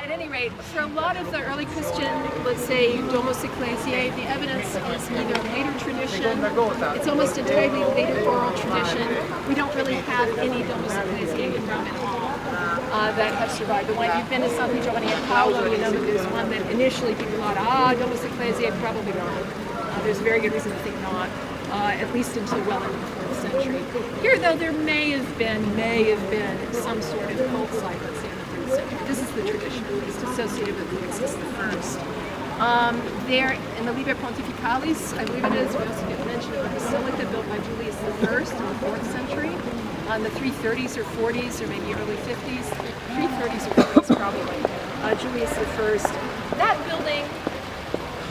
At any rate, for a lot of the early Christian, let's say, Domus Ecclesiae, the evidence is either later tradition, it's almost entirely later oral tradition. We don't really have any Domus Ecclesiae in Rome at all that have survived. The one you've been to San Giovanni and Paolo, you know that there's one that initially people thought, Domus Ecclesiae, probably not. There's a very good reason to think not, at least until well into the 4th century. Here, though, there may have been some sort of cult site, let's say, in the 3rd century. This is the tradition, at least associated with Alexis I. There, in the Liber Pontificalis, I believe it is, we also get mention of a basilica built by Julius I in the 4th century, in the 330s or 40s, or maybe early 50s, 330s or 40s probably, Julius I. That building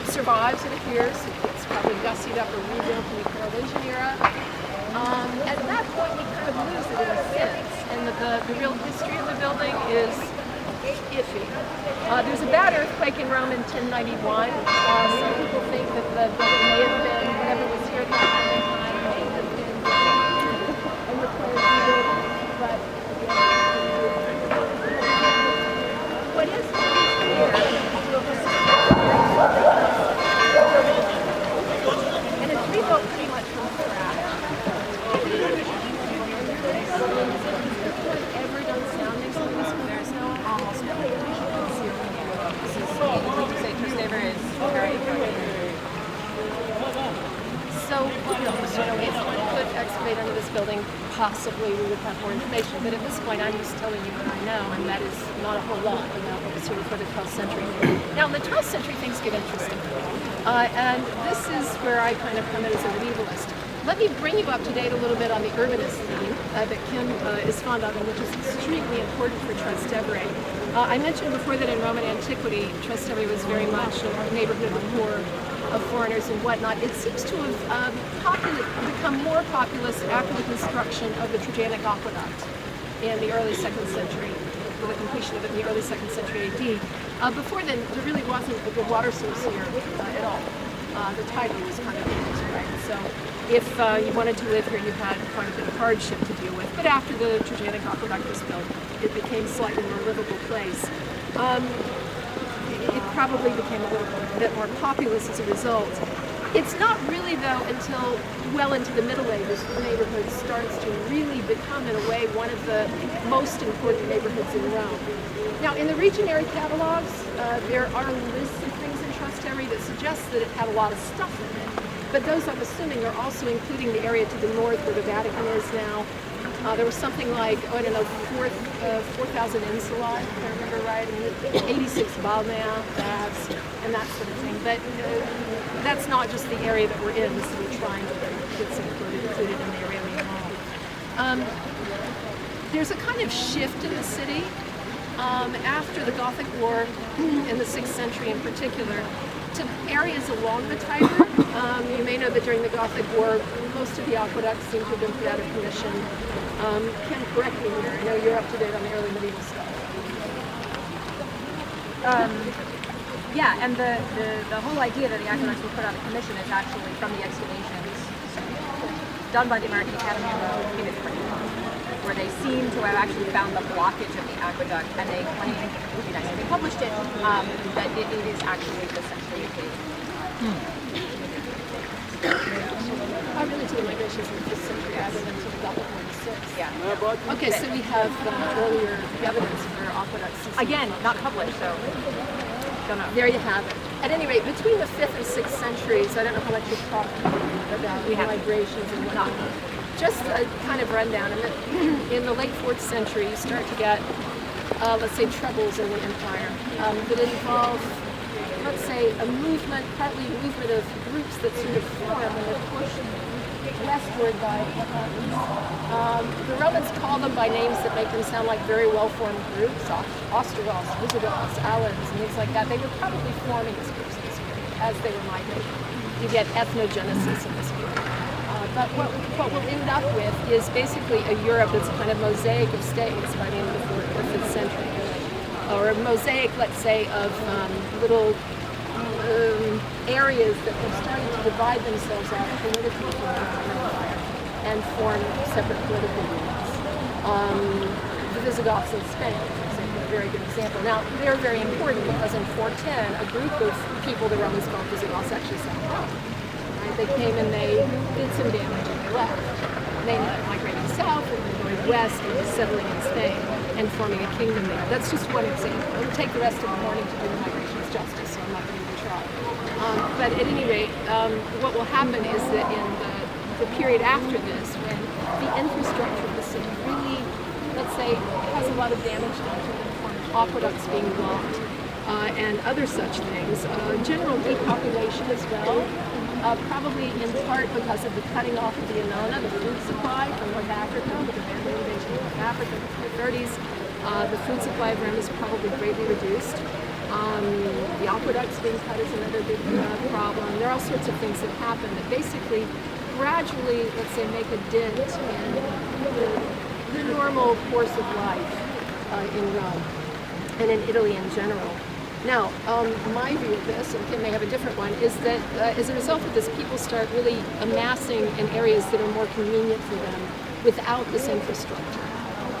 survives, it appears. It's probably gussied up or rebuilt in the Carolingian era. At that point, we kind of lose it in a sense, and the real history of the building is iffy. There's a bad earthquake in Rome in 1091. Some people think that the building may have been, whatever was here at that time, may have been a required rebuild, but what is clear, and it's rebuilt pretty much from scratch. Ever done soundings on this one? There's no almost no this is would you say Trastevere is very important? So, if one could excavate under this building, possibly we would have more information. But at this point, I'm just telling you what I know, and that is not a whole lot about what was here before the 12th century. Now, in the 12th century, things get interesting. And this is where I kind of come in as a medievalist. Let me bring you up to date a little bit on the urbanist theme that Kim is fond of, and which is extremely important for Trastevere. I mentioned before that in Roman antiquity, Trastevere was very much a neighborhood of foreigners and whatnot. It seems to have become more populous after the construction of the Trajanic aqueduct in the early 2nd century, or the completion of it in the early 2nd century AD. Before then, there really wasn't a good water source here at all. The tidal was kind of it, right? So if you wanted to live here, you had quite a bit of hardship to deal with. But after the Trajanic aqueduct was built, it became a slightly more livable place. It probably became a little bit more populous as a result. It's not really, though, until well into the Middle Ages the neighborhood starts to really become, in a way, one of the most important neighborhoods in Rome. Now, in the regionary catalogs, there are lists of things in Trastevere that suggest that it had a lot of stuff in it. But those, I'm assuming, are also including the area to the north where the Vatican is now. There was something like, 4,000 insulae, if I remember right, and 86 balnea baths, and that sort of thing. But that's not just the area that we're in, so we're trying to get some included in the area we involved. There's a kind of shift in the city after the Gothic War, in the 6th century in particular, to areas along the Tiber. You may know that during the Gothic War, most of the aqueducts seem to have been put out of commission. Kim, correct me here. I know you're up to date on the early medieval stuff. Yeah, and the whole idea that the aqueducts were put out of commission is actually from the excavations done by the American Academy of Road in its curriculum, where they seem to have actually found the blockage of the aqueduct, and they claim, it would be nice if they published it, that it is actually the century of I really to the migrations in the 5th century rather than to the Gothic War in the 6th. Yeah. Okay, so we have earlier evidence for aqueducts. Again, not published, so don't know. There you have it. At any rate, between the 5th and 6th centuries, I don't know how much you've talked about migrations and whatnot. Just a kind of rundown. In the late 4th century, you start to get, let's say, troubles in the empire that involve, let's say, partly a movement of groups that sort of form and are pushed westward by the Romans call them by names that make them sound like very well-formed groups, Ostrogoths, Visigoths, Alans, and things like that. They were probably forming as groups in this period as they were migrating. You get ethnogenesis in this period. But what we'll end up with is basically a Europe that's a kind of mosaic of states by the end of the 4th or 5th century. Or a mosaic, let's say, of little areas that were starting to divide themselves off politically from the empire and form separate political units. The Visigoths in Spain, for example, very good example. Now, they're very important because in 410, a group of people the Romans called Visigoths actually settled Rome. Right? They came and they did some damage and they left. They ended up migrating south and then going west and settling in Spain and forming a kingdom there. That's just one example. It would take the rest of the morning to do the migrations justice, so I'm not going to even try. But at any rate, what will happen is that in the period after this, when the infrastructure of the city really, let's say, has a lot of damage done to it in the form of aqueducts being blocked and other such things, general depopulation as well. Probably in part because of the cutting off of the Annona, the food supply from North Africa, with the Vandal invasion of North Africa in the 30s. The food supply of Rome is probably greatly reduced. The aqueducts being cut is another big problem. There are all sorts of things that happen that basically gradually, let's say, make a dent in the normal course of life in Rome and in Italy in general. Now, my view of this, and Kim may have a different one, is that as a result of this, people start really amassing in areas that are more convenient for them without this infrastructure,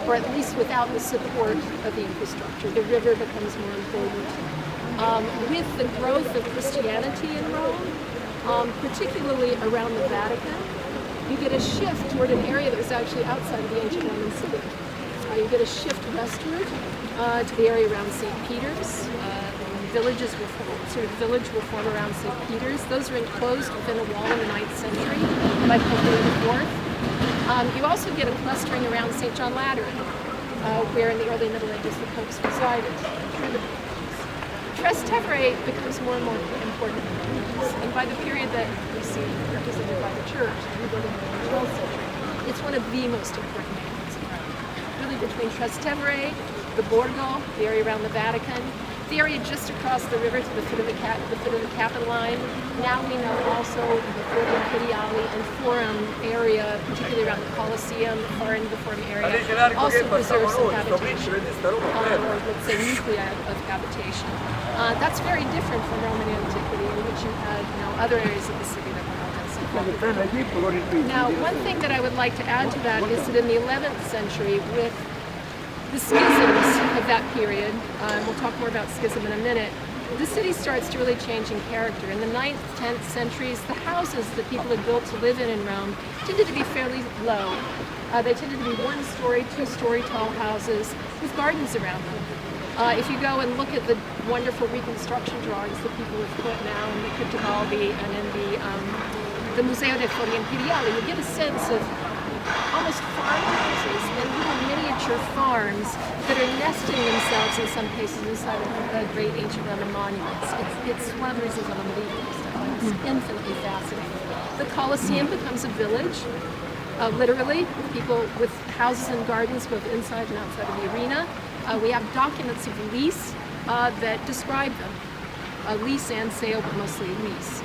or at least without the support of the infrastructure. The river becomes more important. With the growth of Christianity in Rome, particularly around the Vatican, you get a shift toward an area that was actually outside of the ancient Roman city. You get a shift westward to the area around St. Peter's. Villages will village will form around St. Peter's. Those are enclosed within a wall in the 9th century by Pope Leo IV. You also get a clustering around St. John Lateran, where in the early Middle Ages the popes resided. Trastevere becomes more and more important, and by the period that we see represented by the church, rebuilding in the 12th century, it's one of the most important neighborhoods in Rome. Really between Trastevere, the Borgo, the area around the Vatican, the area just across the river to the foot of the Capitoline. Now we know also the Forum Imperiale and Forum area, particularly around the Colosseum, the far end of the Forum area, also preserves some habitation, or let's say nuclei of habitation. That's very different from Roman antiquity, in which you had other areas of the city that were more densely. Now, one thing that I would like to add to that is that in the 11th century, with the schisms of that period, and we'll talk more about schism in a minute, the city starts to really change in character. In the 9th, 10th centuries, the houses that people had built to live in Rome tended to be fairly low. They tended to be one-story, two-story tall houses with gardens around them. If you go and look at the wonderful reconstruction drawings that people have put now in the Cryptobaldi and in the Museo dei Fori Imperiali, you get a sense of almost farmhouses and little miniature farms that are nesting themselves in some cases inside of great ancient Roman monuments. It's one of the reasons I'm a medievalist. I find this infinitely fascinating. The Colosseum becomes a village, literally, with people with houses and gardens both inside and outside of the arena. We have documents of lease that describe them. Lease and sale, but mostly lease.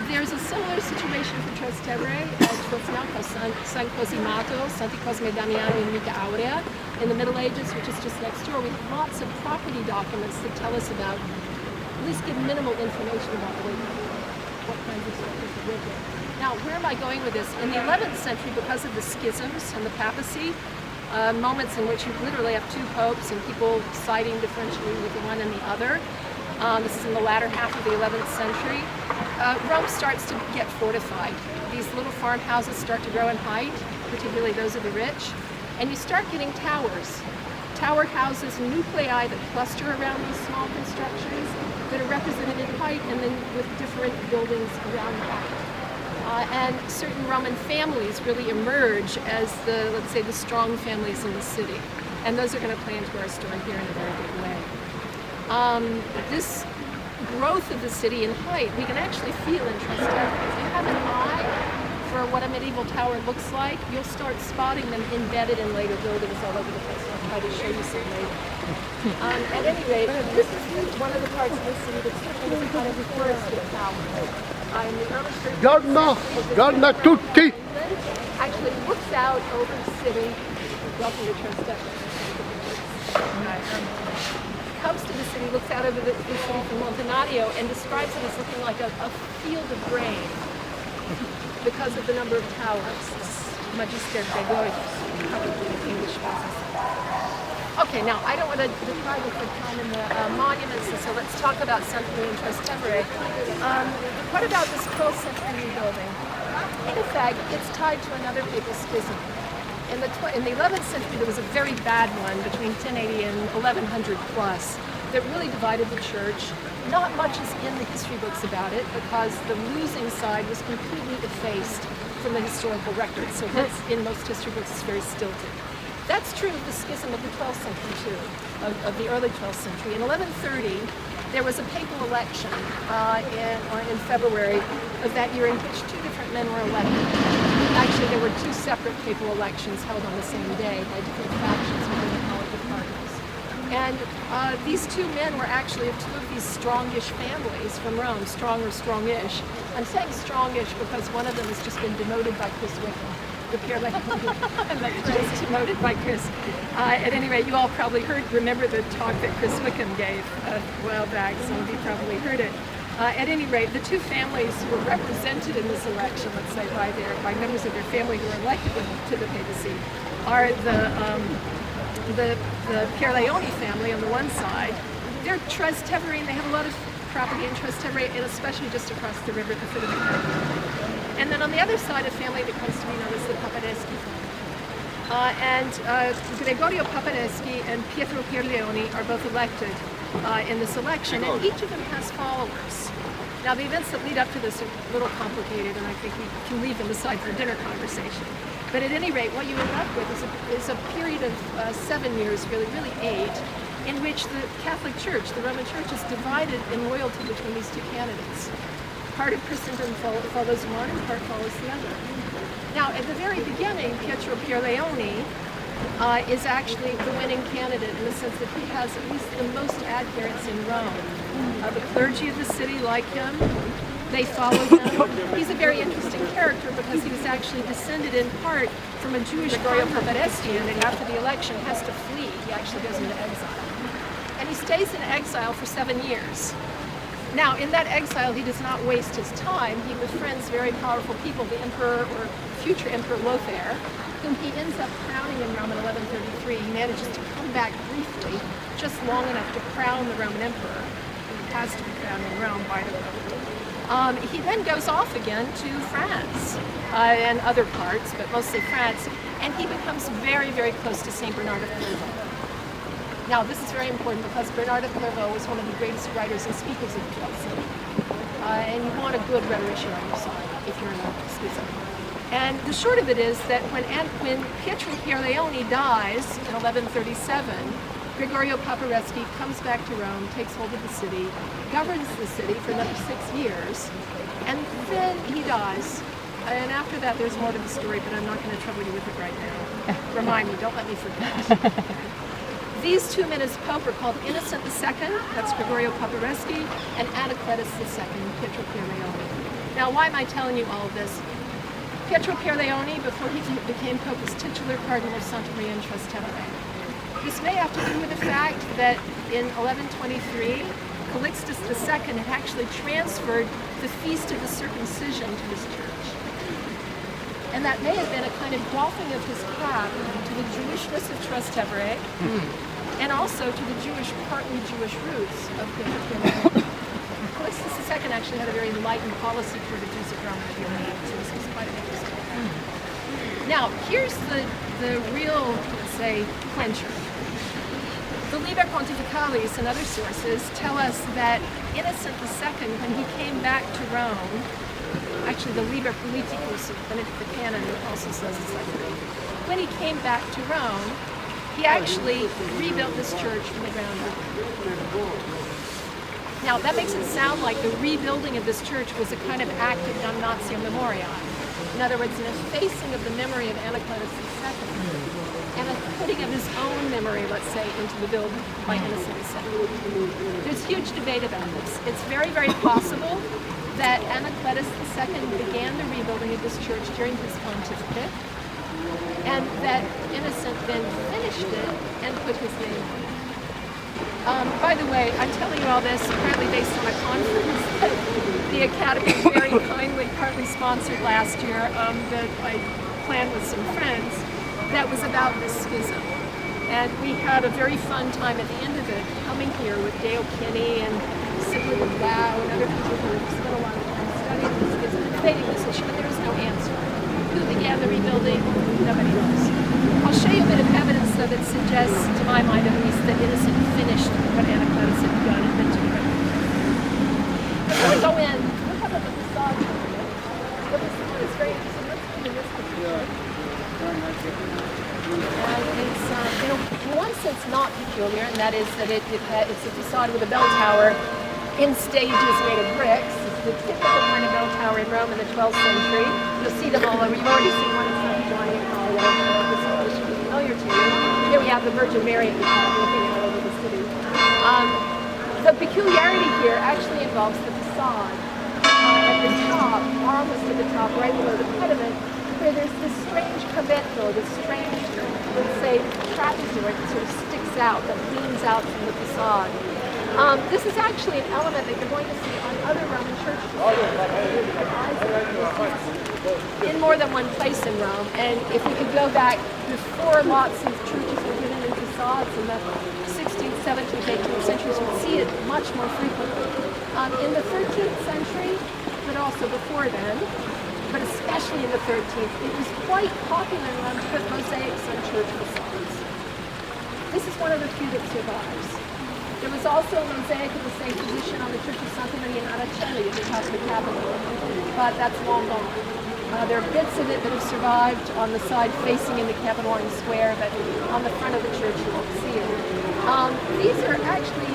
There's a similar situation for Trastevere as what's now called San Cosimato, Santi Cosme Damiano in Mica Aurea in the Middle Ages, which is just next door. We have lots of property documents that tell us about, at least give minimal information about the way people live, what kinds of structures live there. Now, where am I going with this? In the 11th century, because of the schisms and the papacy, moments in which you literally have two popes and people siding differentially with one and the other, this is in the latter half of the 11th century, Rome starts to get fortified. These little farmhouses start to grow in height, particularly those of the rich, and you start getting towers. Tower houses, nuclei that cluster around these small constructions that are represented in height and then with different buildings around height. And certain Roman families really emerge as the, let's say, the strong families in the city. And those are going to play into our story here in a very big way. This growth of the city in height, we can actually feel in Trastevere. If you have an eye for what a medieval tower looks like, you'll start spotting them embedded in later buildings all over the place. I'll try to show you some later. At any rate, this is one of the parts of the city that's kind of forested towers. Buongiorno tutti. Actually looks out over the city. Welcome to Trastevere. Comes to the city, looks out over the city from Montenario and describes it as looking like a field of grain because of the number of towers. Magister Gregorius, probably English business. Okay, now I don't want to deprive us of time in the monuments, and so let's talk about Santa Maria and Trastevere. What about this 12th century rebuilding? In effect, it's tied to another papal schism. In the 11th century, there was a very bad one between 1080 and 1100 plus that really divided the church. Not much is in the history books about it because the losing side was completely effaced from the historical record. So that's in most history books is very stilted. That's true of the schism of the 12th century too, of the early 12th century. In 1130, there was a papal election in February of that year in which two different men were elected. Actually, there were two separate papal elections held on the same day by different factions within the College of Cardinals. And these two men were actually of two of these strongish families from Rome, strong or strongish. I'm saying strongish because one of them has just been demoted by Chris Wickham. Just demoted by Chris. At any rate, you all probably remember the talk that Chris Wickham gave a while back. Some of you probably heard it. At any rate, the two families who were represented in this election, let's say by members of their family who were elected to the papacy, are the Pierleoni family on the one side. They're Trasteverine. They have a lot of property in Trastevere, and especially just across the river at the foot of the Carolina. And then on the other side, a family that comes to be known as the Papadeschi family. Gregorio Papadeschi and Pietro Pierleoni are both elected in this election, and each of them has followers. Now, the events that lead up to this are a little complicated, and I think we can leave them aside for dinner conversation. But at any rate, what you end up with is a period of 7 years, really 8, in which the Catholic Church, the Roman Church, is divided in loyalty between these two candidates. Part of Christendom follows one and part follows the other. Now, at the very beginning, Pietro Pierleoni is actually the winning candidate in the sense that he has at least the most adherents in Rome. The clergy of the city like him. They follow him. He's a very interesting character because he was actually descended in part from a Jewish Gregorio Papadeschi, and after the election has to flee. He actually goes into exile. And he stays in exile for 7 years. Now, in that exile, he does not waste his time. He befriends very powerful people, the emperor or future emperor Lothair, whom he ends up crowning in Rome in 1133. He manages to come back briefly, just long enough to crown the Roman emperor. He has to be crowned in Rome, by the way. He then goes off again to France and other parts, but mostly France, and he becomes very, very close to St. Bernard of Clairvaux. Now, this is very important because Bernard of Clairvaux was one of the greatest writers and speakers of the 12th century. And you want a good rhetorician on your side if you're in a schism. And the short of it is that when Pietro Pierleoni dies in 1137, Gregorio Papadeschi comes back to Rome, takes hold of the city, governs the city for another 6 years, and then he dies. And after that, there's more to the story, but I'm not going to trouble you with it right now. Remind me, don't let me forget. These two men as Pope are called Innocent II, that's Gregorio Papadeschi, and Anacletus II, Pietro Pierleoni. Now, why am I telling you all of this? Pietro Pierleoni, before he became Pope, was titular Cardinal of Santa Maria and Trastevere. This may have to do with the fact that in 1123, Calixtus II had actually transferred the Feast of the Circumcision to his church. And that may have been a kind of doffing of his cap to the Jewishness of Trastevere, and also to the partly Jewish roots of Pietro Pierleoni. Calixtus II actually had a very enlightened policy for the Jews of Rome in the period, so this was quite interesting. Now, here's the real, let's say, clincher. The Liber Pontificalis and other sources tell us that Innocent II, when he came back to Rome, actually the Liber Politicus of Benedict the Canon also says it's like that. When he came back to Rome, he actually rebuilt this church from the ground up. Now, that makes it sound like the rebuilding of this church was a kind of act of damnatio memoriae. In other words, an effacing of the memory of Anacletus II. And a putting of his own memory, let's say, into the build by Innocent II. There's huge debate about this. It's very, very possible that Anacletus II began the rebuilding of this church during his pontificate, and that Innocent then finished it and put his name on it. By the way, I'm telling you all this apparently based on a conference that the Academy very kindly partly sponsored last year that I planned with some friends. That was about this schism. And we had a very fun time at the end of it, coming here with Dale Kinney and Sidney Lau and other people who have spent a lot of time studying this case and debating this issue, but there is no answer. Who began the rebuilding? Nobody knows. I'll show you a bit of evidence, though, that suggests, to my mind at least, that Innocent finished what Anacletus had begun and been to the ground. Before we go in, look up at the facade for a minute. The facade is very interesting. Let's look at this picture. And it's, in one sense, not peculiar, and that is that it's a facade with a bell tower in stages made of bricks. It's the typical kind of bell tower in Rome in the 12th century. You'll see them all over. You've already seen one in San Giovanni in Colorado. This one should be familiar to you. Here we have the Virgin Mary at the top, looking all over the city. The peculiarity here actually involves the facade. At the top, almost at the top, right below the pediment, where there's this strange cavetto, this strange, let's say, trapezoid that sort of sticks out, that leans out from the facade. This is actually an element that you're going to see on other Roman churches in more than one place in Rome. And if we could go back before lots of churches were given in facades in the 16th, 17th, 18th centuries, we'd see it much more frequently. In the 13th century, but also before then, but especially in the 13th, it was quite popular in Rome to put mosaics on church facades. This is one of the few that survives. There was also a mosaic of the same position on the Church of Santa Maria in Araceli at the top of the Capitol, but that's long gone. There are bits of it that have survived on the side facing into Capitoline Square, but on the front of the church you won't see it. These are actually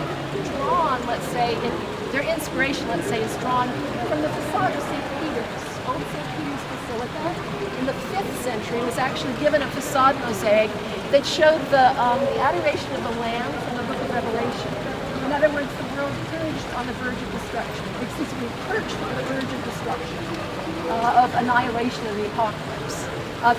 drawn, let's say, their inspiration, let's say, is drawn from the facade of St. Peter's. Old St. Peter's Basilica in the 5th century was actually given a facade mosaic that showed the adoration of the Lamb from the Book of Revelation. In other words, the world perched on the verge of destruction. Excuse me, perched on the verge of destruction, of annihilation in the apocalypse.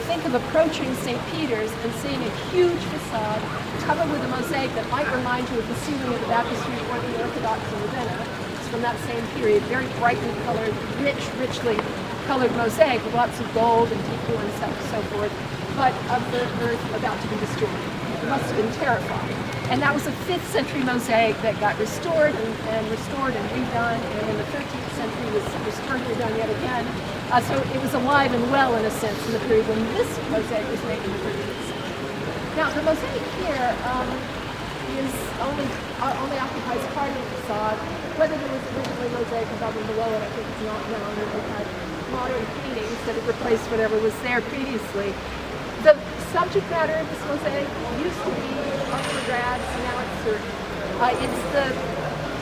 Think of approaching St. Peter's and seeing a huge facade covered with a mosaic that might remind you of the ceiling of the baptistry or the Orthodox in Ravenna. It's from that same period, very brightly colored, richly colored mosaic with lots of gold and teak and so forth, but of the earth about to be destroyed. It must have been terrifying. And that was a 5th century mosaic that got restored and restored and redone, and in the 13th century was restored and redone yet again. So it was alive and well, in a sense, in the period when this mosaic was made in the 13th century. Now, the mosaic here is only occupies part of the facade. Whether there was originally mosaic above and below it, I think it's not known. We've had modern paintings that have replaced whatever was there previously. The subject matter of this mosaic used to be up for grabs, now it's certain.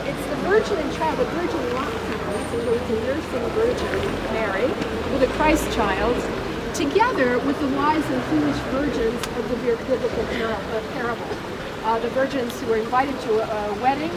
It's the Virgin and Child, the Virgin Latina, so it's a nursing Virgin Mary with a Christ child, together with the wise and foolish virgins of the biblical parable. The virgins who were invited to a wedding,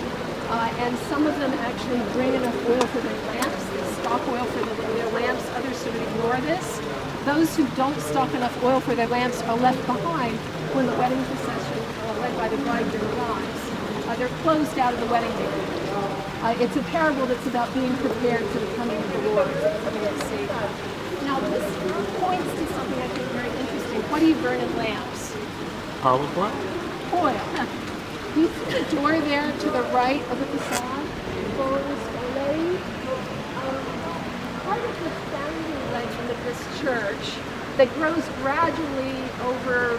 and some of them actually bring enough oil for their lamps. They stock oil for their lamps. Others sort of ignore this. Those who don't stock enough oil for their lamps are left behind when the wedding procession, led by the bridegroom, arrives. They're closed out of the wedding banquet. It's a parable that's about being prepared for the coming of the Lord, coming of Savior. Now, this points to something I think very interesting. What do you burn in lamps? What? Oil. You see the door there to the right of the facade? Part of the founding legend of this church that grows gradually over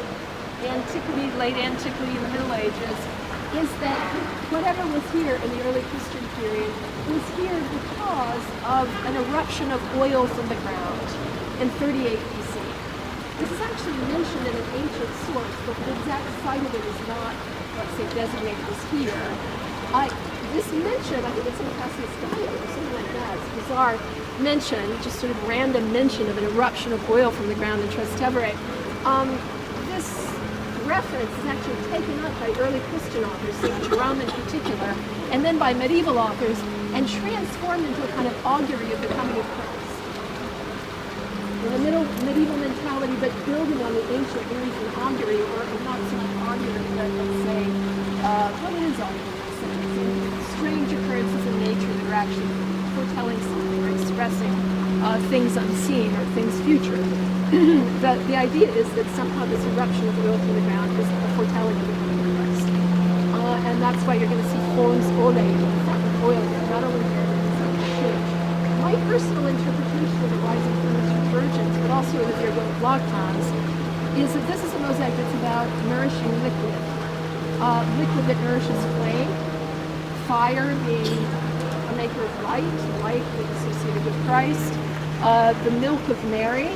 antiquity, late antiquity, and the Middle Ages, is that whatever was here in the early Christian period was here because of an eruption of oil from the ground in 38 BC. This is actually mentioned in an ancient source, but the exact site of it is not, let's say, designated as here. This mention, I think it's in Cassius Dio or something like that, it's a bizarre mention, just sort of random mention of an eruption of oil from the ground in Trastevere-A. This reference is actually taken up by early Christian authors, St. Jerome in particular, and then by medieval authors, and transformed into a kind of augury of the coming of Christ. In the medieval mentality, but building on the ancient belief in augury, or not so much augury, but let's say, what is augury? Strange occurrences in nature that are actually foretelling something or expressing things unseen or things future. The idea is that somehow this eruption of oil from the ground is a foretelling of the coming of Christ. And that's why you're going to see horns ole, oil, not only there, but inside the church. My personal interpretation of the rising from the two virgins, but also of the Virgo blog plans, is that this is a mosaic that's about nourishing liquid. Liquid that nourishes flame, fire being a maker of light being associated with Christ, the milk of Mary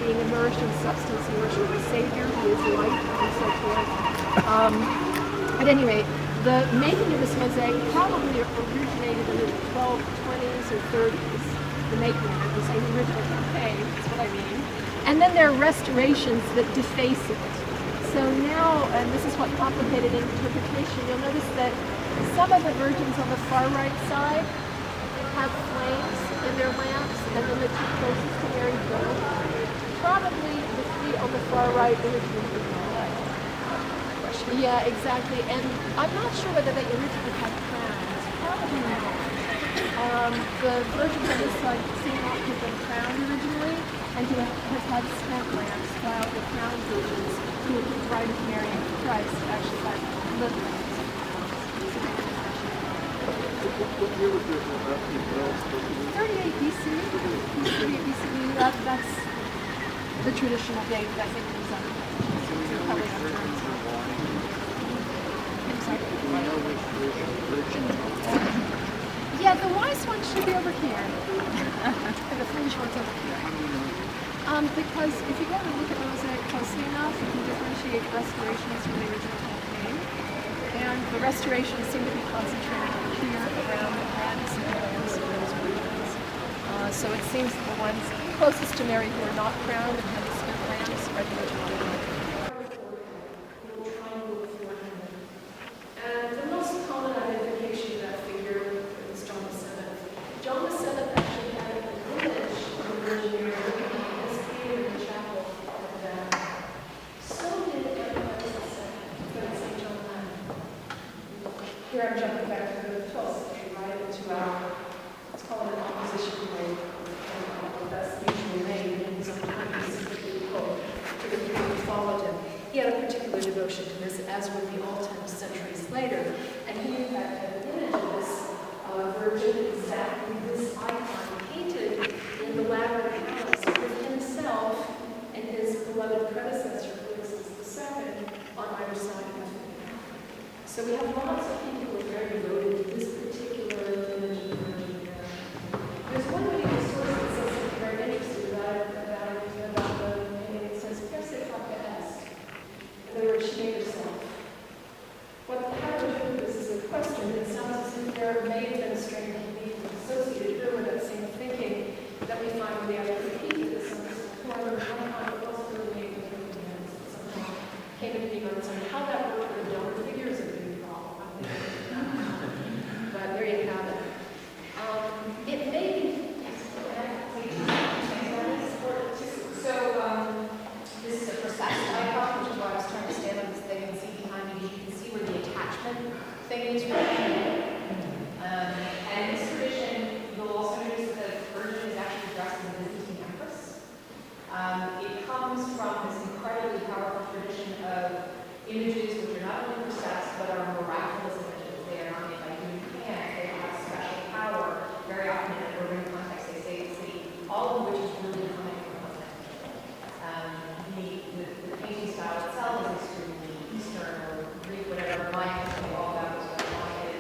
being a nourishing substance, nourishing the Savior, who is light, and so forth. At any rate, the making of this mosaic probably originated in the 1220s or 30s. The making of it was an original campaign, that's what I mean. And then there are restorations that deface it. So now, and this is what complicated interpretation, you'll notice that some of the virgins on the far right side have flames in their lamps, and then the two closest to Mary don't. Probably the three on the far right originally did not. Yeah, exactly. And I'm not sure whether they originally had crowns. Probably not. The virgins on this side seem not to have been crowned originally, and to have had spent lamps, while the crowned virgins who were the bride of Mary and Christ actually had lit lamps. What year was this? 38 BC. 38 BCE. That's the traditional date that I think was on. Probably on terms of. Yeah, the wise one should be over here. And the foolish one's over here. Because if you go and look at the mosaic closely enough, you can differentiate restorations from the original campaign. And the restorations seem to be concentrated here around the lamps and the lamps of those virgins. So it seems that the ones closest to Mary who are not crowned and have the spent lamps are the original. And the most common identification of that figure is John VII. John VII actually had an image of the Virgin Mary as being in the chapel at the back. So did Urbanism, but at St. John Latin. Here I'm jumping back to the 12th century, right, into let's call it an opposition way. That's usually made in some specifically quote to the people who followed him. He had a particular devotion to this, as would be all 10 centuries later. And he, in fact, had an image of this virgin, exactly this icon, painted in the Lateran palace with himself and his beloved predecessor, Felix II, on either side of him. So we have lots of people who are very devoted to this particular image of the Virgin Mary. There's one video source that says something very interesting about the painting. It says, "Perse faca est." In other words, she made herself. What the how this is a question. It sounds as if there may have been a strain of belief associated here with that same thinking that we find when they actually repeat this on this form. One time it was really made with her hands. Somehow came into being on its own. How that worked with a donor figure is a big problem, I think. But there you have it. It may be. This is a processed icon, which is why I was trying to stand on this thing and see behind me. You can see where the attachment thing is right here. And in this tradition, you'll also notice that the Virgin is actually dressed as a Byzantine empress. It comes from this incredibly powerful tradition of images which are not only processed, but are miraculous images. They are not made by human hands. They have special power. Very often in an urban context, they say the city, all of which is really coming from the painting style itself is extremely Eastern or Greek, whatever. Maya can tell you all about this, but Maya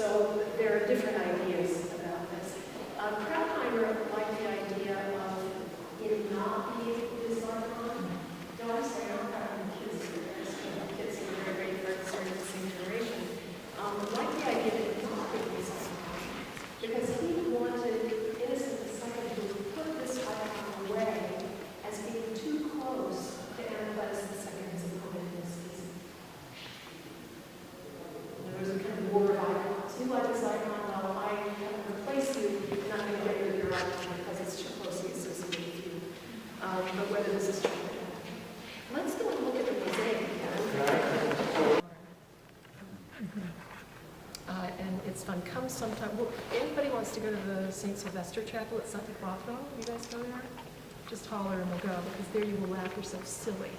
So there are different ideas about this. Krautheimer liked the idea of it not being this icon. No, I'm sorry, I'm proud of the kids here. Kids who are very great for sort of the same generation. Liked the idea that it not be this icon. Because he wanted Innocent II to put this icon away as being too close to Anabaptist II's opponent in this season. There was a kind of war of icons. You like this icon? Well, I have to replace you, and I'm going to get rid of your icon because it's too closely associated with you. But whether this is true or not. Let's go and look at the mosaic again. And it's fun. Come sometime. Well, anybody wants to go to the St. Sylvester Chapel at Santa Cecilia? You guys go there? Just holler and we'll go, because there you will laugh yourself silly.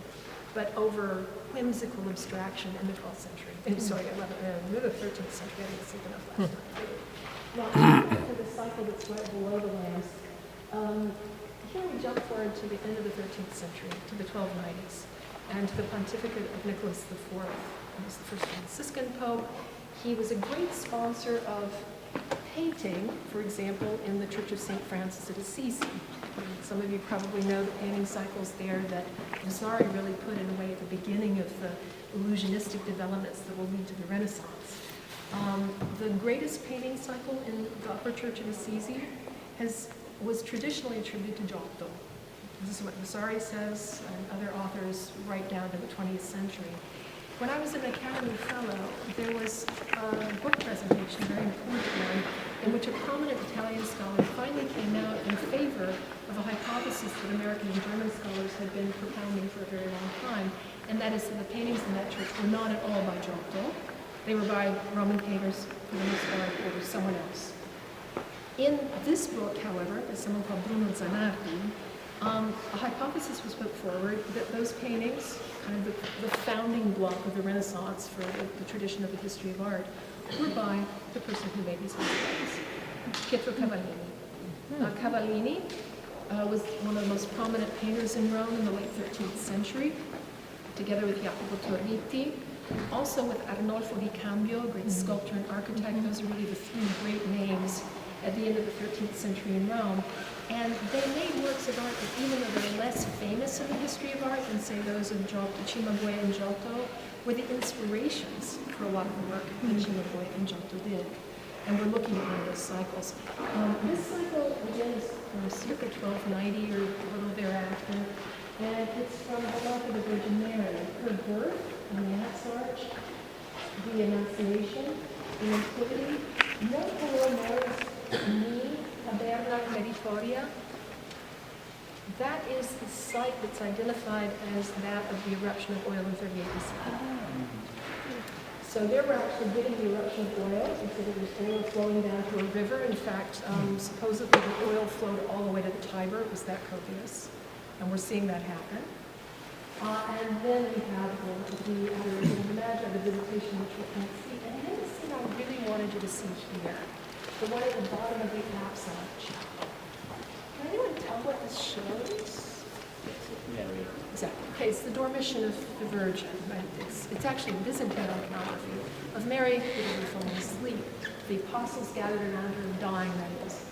But over whimsical abstraction in the 12th century. Sorry, the 13th century. I didn't see enough last time. Now, to the cycle that's right below the lamps, here we jump forward to the end of the 13th century, to the 1290s, and to the pontificate of Nicholas IV. He was the first Franciscan pope. He was a great sponsor of painting, for example, in the Church of St. Francis at Assisi. Some of you probably know the painting cycles there that Vasari really put in a way at the beginning of the illusionistic developments that will lead to the Renaissance. The greatest painting cycle in the Upper Church of Assisi was traditionally attributed to Giotto. This is what Vasari says, and other authors write down to the 20th century. When I was an Academy Fellow, there was a book presentation, a very important one, in which a prominent Italian scholar finally came out in favor of a hypothesis that American and German scholars had been propounding for a very long time, and that is that the paintings in that church were not at all by Giotto. They were by Roman painters, for the most part, or someone else. In this book, however, by someone called Bruno Zanardi, a hypothesis was put forward that those paintings, kind of the founding block of the Renaissance for the tradition of the history of art, were by the person who made these paintings, Pietro Cavallini. Cavallini was one of the most prominent painters in Rome in the late 13th century, together with Jacopo Torriti, also with Arnolfo di Cambio, a great sculptor and architect. Those are really the three great names at the end of the 13th century in Rome. And they made works of art that, even though they're less famous in the history of art than, say, those of Cimabue and Giotto, were the inspirations for a lot of the work that Cimabue and Giotto did. And we're looking at one of those cycles. This cycle begins from circa 1290 or a little thereafter, and it's from the life of the Virgin Mary, her birth on the Annex Arch, the Annunciation, the Nativity, no color ni taberna meritoria. That is the site that's identified as that of the eruption of oil in 38 BC. So there we're actually getting the eruption of oil, and so there's oil flowing down to a river. In fact, supposedly the oil flowed all the way to the Tiber. It was that copious. And we're seeing that happen. And then we have the adoration of the Magi, the visitation which we can't see. And then the scene I really wanted you to see here, the one at the bottom of the apse arch. Can anyone tell what this shows? Mary. Exactly. Okay, it's the Dormition of the Virgin, right? It's actually Byzantine iconography of Mary literally falling asleep. The apostles gathered around her, dying, that is.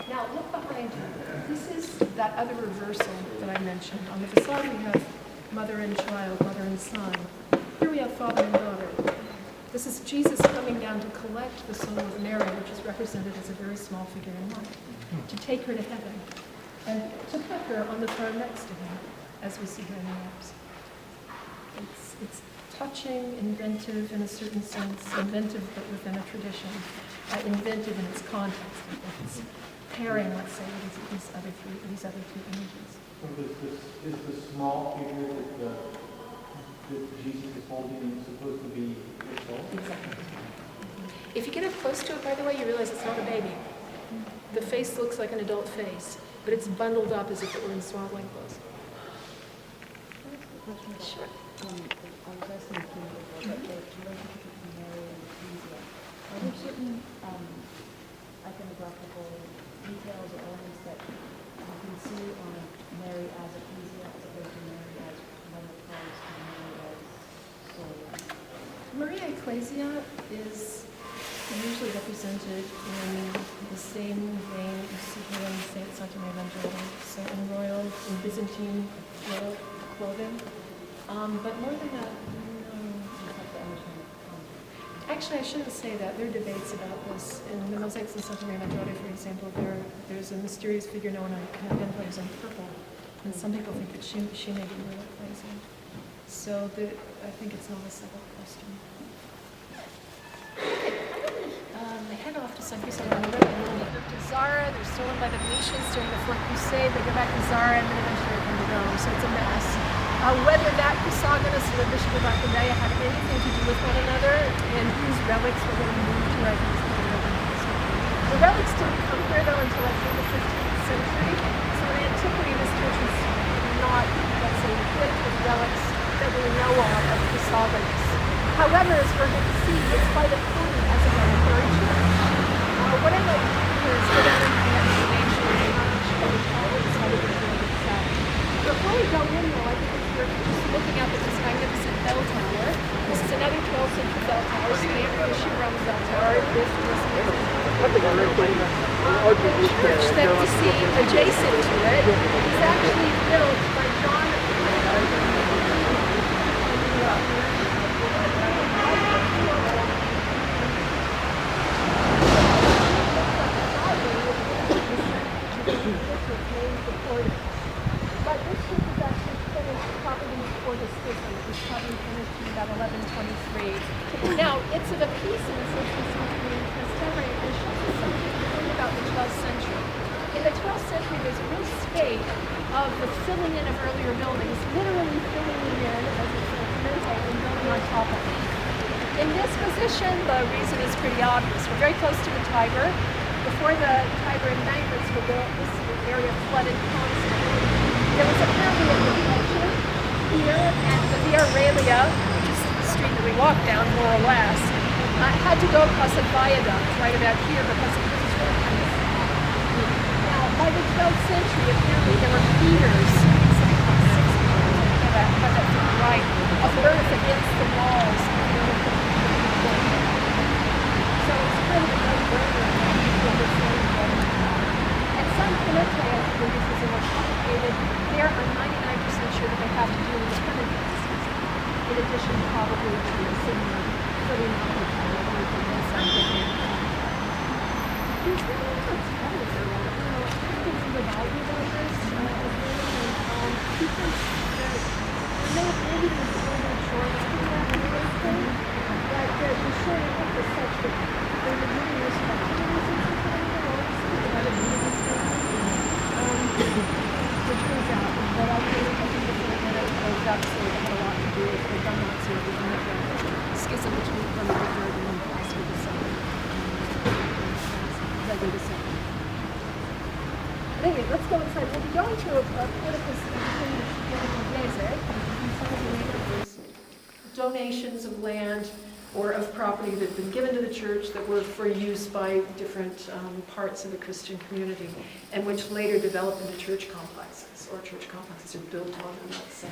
Now, look behind her. This is that other reversal that I mentioned. On the facade, we have mother and child, mother and son. Here we have father and daughter. This is Jesus coming down to collect the soul of Mary, which is represented as a very small figure in white, to take her to heaven, and to put her on the throne next to him, as we see here in the apse. It's touching, inventive in a certain sense, inventive but within a tradition, inventive in its context. I think it's pairing, let's say, with these other two images. So is the small figure that Jesus is holding supposed to be his soul? Exactly. If you get up close to it, by the way, you realize it's not a baby. The face looks like an adult face, but it's bundled up as if it were in swaddling clothes. Sure. I was asking if you about the relationship between Mary and Ecclesia. Are there certain iconographical details or elements that you can see on Mary as Ecclesia as opposed to Mary as one of Christ and Mary as soul? Maria Ecclesia is usually represented in the same vein you see here in Santa Maria Maggiore, so in royal, in Byzantine royal clothing. But more than that, no. Actually, I shouldn't say that. There are debates about this. In the mosaics in Santa Maria Maggiore, for example, there's a mysterious figure known as Canopin in purple, and some people think that she may be royal crazy. So I think it's not a settled question. Head off to San Crisogono and then to Zara. They're stolen by the Venetians during the Fourth Crusade. They go back to Zara and then eventually they come to Rome. So it's a mess. Whether that Chrysogonus and the Bishop of Aquileia had anything to do with one another and whose relics were going to move to, I think is pretty open. The relics didn't come here though until I think the 15th century. So in antiquity, this church was not, let's say, equipped with relics that we know of Chrysogonus. However, as we're going to see, it's quite important as a military church. What I'd like to do here is go down into the excavation itself. Before we go in, though, I think if you're just looking up at this magnificent bell tower, this is another 12th century bell tower, so the Emperor Rome bell tower. This is the church that we see adjacent to it is actually built by John. But this ship was actually finished probably before the schism. It was probably finished in about 1123. Now, it's of a piece in the 16th century in Trastevere-A, and shows us something important about the 12th century. In the 12th century, there's a real spate of the filling in of earlier buildings, literally filling it in as it's cemented and building on top of it. In this position, the reason is pretty obvious. We're very close to the Tiber. Before the Tiber embankments were built, this area flooded constantly. There was apparently a depression here, and the Via Aurelia, which is the street that we walk down more or less, had to go across a viaduct right about here because it was really Now, by the 12th century, apparently there were meters, something like 6 meters, I have that to the right, of earth against the walls. So it's kind of a no-brainer. And San Clemente, I think this is more complicated. There, I'm 99% sure that they have to do with independent businesses, in addition probably to the similar filling up of everything in San Clemente. There's really not a ton of it. Things in the Bible about this, because maybe there's a little bit of shortness to that in this thing, but the shortness is such that they would really respect it. Which goes out, but I think the point that it goes up so it had a lot to do with the dominance of the schism between the third and possibly the second. But anyway, let's go inside. We'll be going through a porticus between some of the neighborhoods, donations of land or of property that had been given to the church that were for use by different parts of the Christian community, and which later developed into church complexes, or church complexes are built on them, let's say.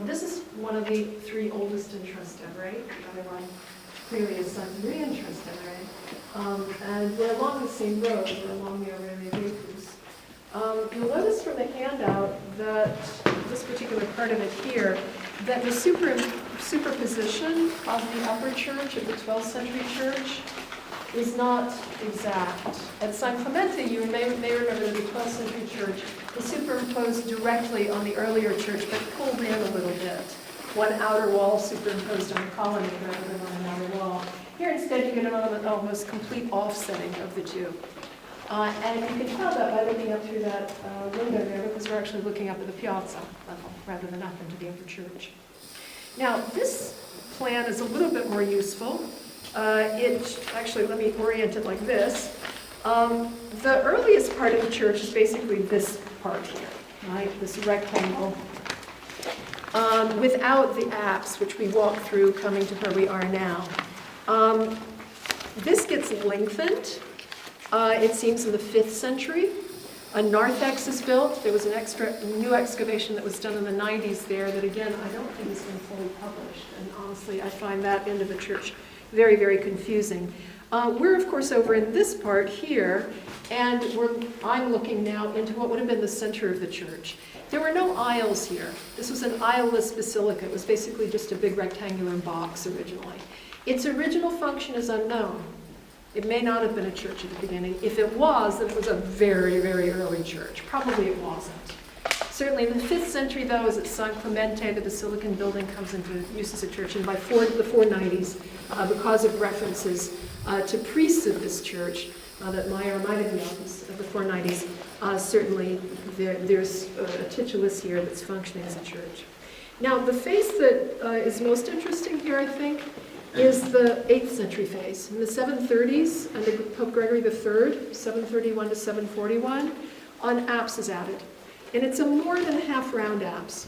This is one of the 3 oldest in Trastevere. The other one clearly is Santa Maria in Trastevere. And we're along the same road, we're along the Aurelia Vicus. You'll notice from the handout that this particular part of it here, that the superposition of the upper church of the 12th century church is not exact. At San Clemente, you may remember that the 12th century church is superimposed directly on the earlier church, but pulled in a little bit. One outer wall superimposed on a colonnade rather than on an outer wall. Here instead you get an almost complete offsetting of the two. And you can tell that by looking up through that window there, because we're actually looking up at the piazza level rather than up into the upper church. Now, this plan is a little bit more useful. Actually, let me orient it like this. The earliest part of the church is basically this part here, right? This rectangle. Without the apse, which we walk through coming to where we are now. This gets lengthened. It seems in the 5th century. A narthex is built. There was an new excavation that was done in the 90s there that, again, I don't think has been fully published. And honestly, I find that end of the church very, very confusing. We're, of course, over in this part here, and I'm looking now into what would have been the center of the church. There were no aisles here. This was an aisleless basilica. It was basically just a big rectangular box originally. Its original function is unknown. It may not have been a church at the beginning. If it was, then it was a very, very early church. Probably it wasn't. Certainly in the 5th century, though, as at San Clemente, the Basilican building comes into use as a church, and by the 490s, because of references to priests of this church that Meyer reminded me of the 490s, certainly there's a titulus here that's functioning as a church. Now, the phase that is most interesting here, I think, is the 8th century phase. In the 730s, under Pope Gregory III, 731 to 741, an apse is added. And it's a more than half round apse.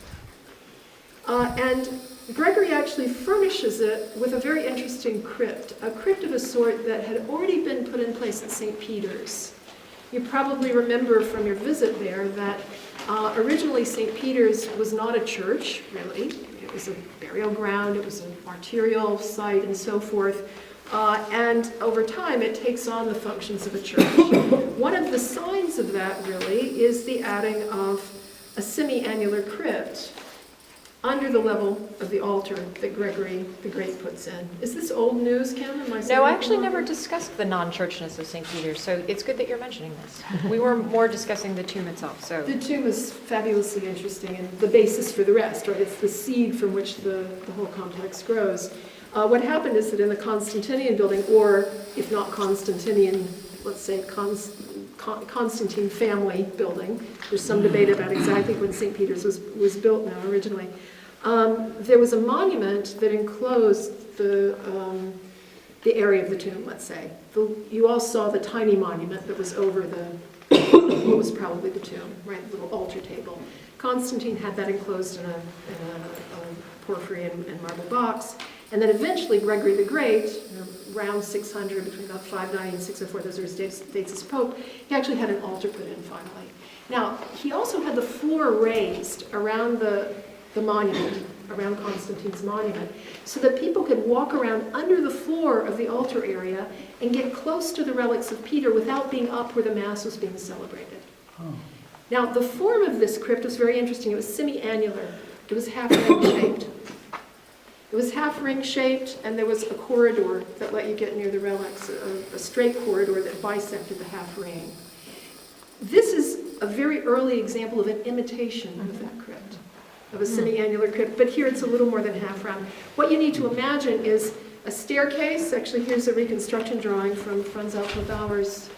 And Gregory actually furnishes it with a very interesting crypt, a crypt of a sort that had already been put in place at St. Peter's. You probably remember from your visit there that originally St. Peter's was not a church, really. It was a burial ground, it was a martyrial site, and so forth. And over time, it takes on the functions of a church. One of the signs of that, really, is the adding of a semi-annular crypt under the level of the altar that Gregory the Great puts in. Is this old news, Kim? Am I saying No, I that actually wrong? never discussed the non-churchness of St. Peter's, so it's good that you're mentioning this. We were more discussing the tomb itself, so. The tomb is fabulously interesting and the basis for the rest, right? It's the seed from which the whole complex grows. What happened is that in the Constantinian building, or if not Constantinian, let's say Constantine family building, there's some debate about exactly when St. Peter's was built now originally, there was a monument that enclosed the area of the tomb, let's say. You all saw the tiny monument that was over what was probably the tomb, right, the little altar table. Constantine had that enclosed in a porphyry and marble box. And then eventually Gregory the Great, around 600, between about 590 and 604, those are his dates as Pope, he actually had an altar put in finally. Now, he also had the floor raised around the monument, around Constantine's monument, so that people could walk around under the floor of the altar area and get close to the relics of Peter without being up where the Mass was being celebrated. Oh. Now, the form of this crypt was very interesting. It was semi-annular. It was half-ring shaped. It was half-ring shaped, and there was a corridor that let you get near the relics, a straight corridor that bisected the half-ring. This is a very early example of an imitation of that crypt, of a semi-annular crypt, but here it's a little more than half-round. What you need to imagine is a staircase. Actually, here's a reconstruction drawing from Franz Alto Bauer's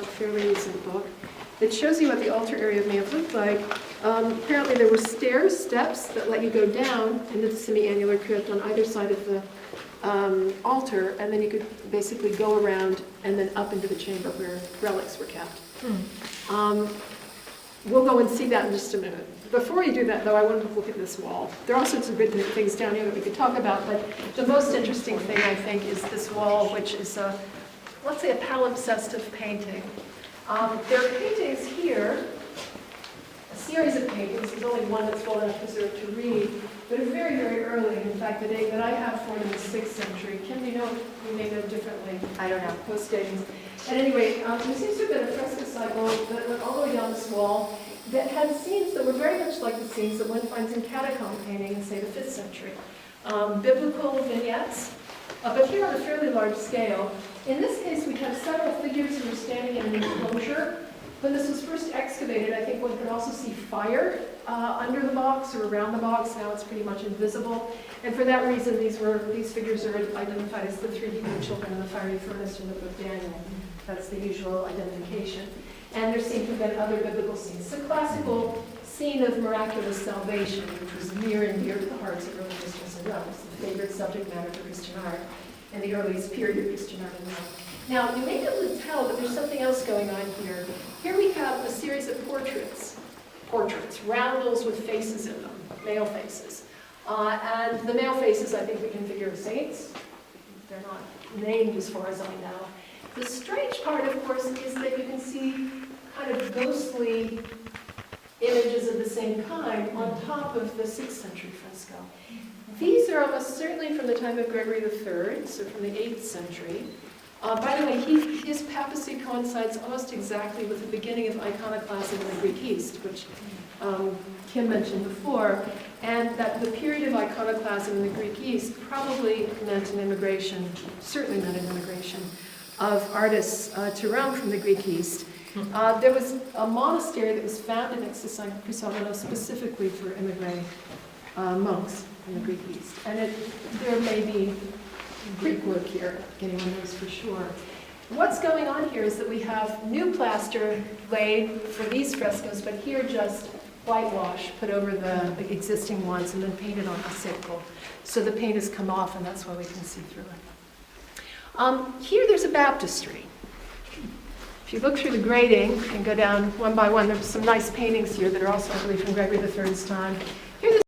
fairly recent book that shows you what the altar area may have looked like. Apparently there were steps that let you go down into the semi-annular crypt on either side of the altar, and then you could basically go around and then up into the chamber where relics were kept. We'll go and see that in just a minute. Before we do that, though, I wanted to look at this wall. There are all sorts of good things down here that we could talk about, but the most interesting thing, I think, is this wall, which is, let's say, a palimpsest of painting. There are paintings here, a series of paintings. There's only one that's well enough preserved to read, but are very, very early. In fact, the date that I have for it in the 6th century. Kim, do you know if we may know differently? I don't know. Post-datings. At any rate, there seems to have been a fresco cycle that went all the way down this wall that had scenes that were very much like the scenes that one finds in catacomb painting in, say, the 5th century. Biblical vignettes, but here on a fairly large scale. In this case, we have several figures who are standing in an enclosure. When this was first excavated, I think one could also see fire under the box or around the box. Now it's pretty much invisible. And for that reason, these figures are identified as the 3 Hebrew children in the fiery furnace in the book of Daniel. That's the usual identification. And there seem to have been other biblical scenes. It's a classical scene of miraculous salvation, which was near and dear to the hearts of early Christians in Rome. It's the favorite subject matter for Christian art in the earliest period of Christian art in Rome. Now, you may be able to tell that there's something else going on here. Here we have a series of portraits, roundels with faces in them, male faces. And the male faces, I think we can figure, are saints. They're not named as far as I know. The strange part, of course, is that you can see kind of ghostly images of the same kind on top of the 6th century fresco. These are almost certainly from the time of Gregory III, so from the 8th century. By the way, his papacy coincides almost exactly with the beginning of iconoclasm in the Greek East, which Kim mentioned before, and that the period of iconoclasm in the Greek East probably meant an immigration, certainly meant an immigration, of artists to Rome from the Greek East. There was a monastery that was founded next to San Crisogono specifically for immigrant monks in the Greek East. And there may be Greek work here, if anyone knows for sure. What's going on here is that we have new plaster laid for these frescoes, but here just whitewash put over the existing ones and then painted on a secco. So the paint has come off, and that's why we can see through it. Here there's a baptistry. If you look through the grading and go down one by one, there's some nice paintings here that are also, I believe, from Gregory III's time.